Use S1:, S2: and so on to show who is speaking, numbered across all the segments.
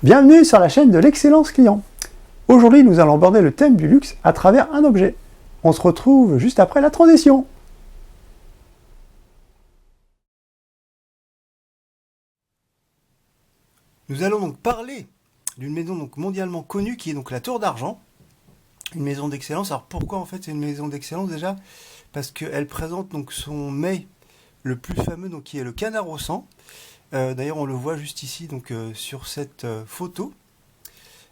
S1: Bienvenue sur la chaîne de l'excellence client. Aujourd'hui, nous allons aborder le thème du luxe à travers un objet. On se retrouve juste après la transition. Nous allons donc parler d'une maison donc mondialement connue qui est donc la Tour d'Argent. Une maison d'excellence. Alors pourquoi en fait c'est une maison d'excellence déjà? Parce qu'elle présente donc son mets le plus fameux, donc qui est le canard au sang. D'ailleurs on le voit juste ici donc sur cette photo.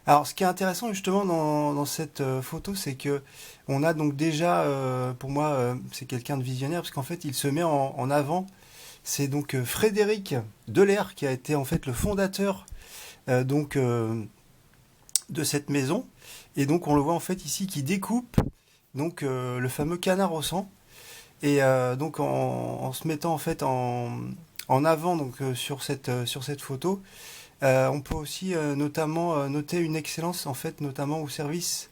S1: Alors ce qui est intéressant justement dans cette photo, c'est que on a donc déjà, pour moi c'est quelqu'un de visionnaire, parce qu'en fait il se met en avant. C'est donc Frédéric Delair qui a été en fait le fondateur de cette maison. Et donc on le voit en fait ici qui découpe donc le fameux canard au sang. Et donc en se mettant en fait en avant donc sur cette photo, on peut aussi notamment noter une excellence en fait notamment au service,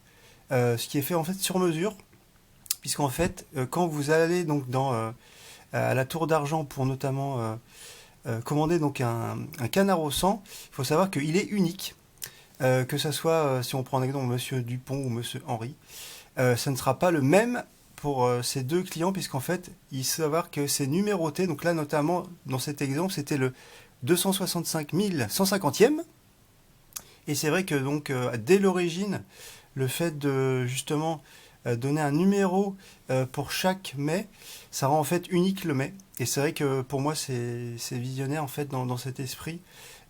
S1: ce qui est fait en fait sur mesure, puisqu'en fait quand vous allez donc à la Tour d'Argent pour notamment commander donc un canard au sang, il faut savoir qu'il est unique. Que ça soit, si on prend un exemple, Monsieur Dupont ou Monsieur Henry, ça ne sera pas le même pour ces deux clients, puisqu'en fait, il faut savoir que c'est numéroté. Donc là, notamment, dans cet exemple, c'était le 265 150e. Et c'est vrai que donc, dès l'origine, le fait de justement donner un numéro pour chaque mets, ça rend en fait unique le mets. Et c'est vrai que pour moi, c'est visionnaire en fait dans cet esprit.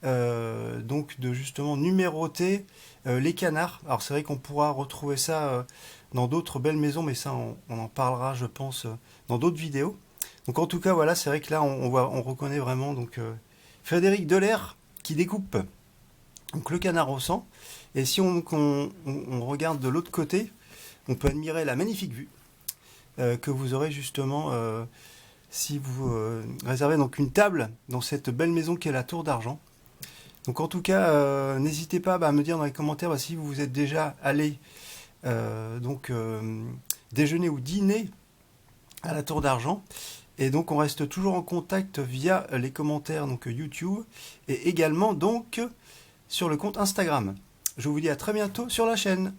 S1: Donc de justement numéroter les canards. Alors c'est vrai qu'on pourra retrouver ça dans d'autres belles maisons, mais ça on en parlera je pense dans d'autres vidéos. Donc en tout cas voilà, c'est vrai que là on reconnaît vraiment donc Frédéric Delair qui découpe donc le canard au sang. Et si on regarde de l'autre côté, on peut admirer la magnifique vue que vous aurez justement si vous réservez donc une table dans cette belle maison qui est la Tour d'Argent. Donc en tout cas, n'hésitez pas à me dire dans les commentaires si vous êtes déjà allé déjeuner ou dîner à la Tour d'Argent. Et donc on reste toujours en contact via les commentaires donc YouTube et également donc sur le compte Instagram. Je vous dis à très bientôt sur la chaîne.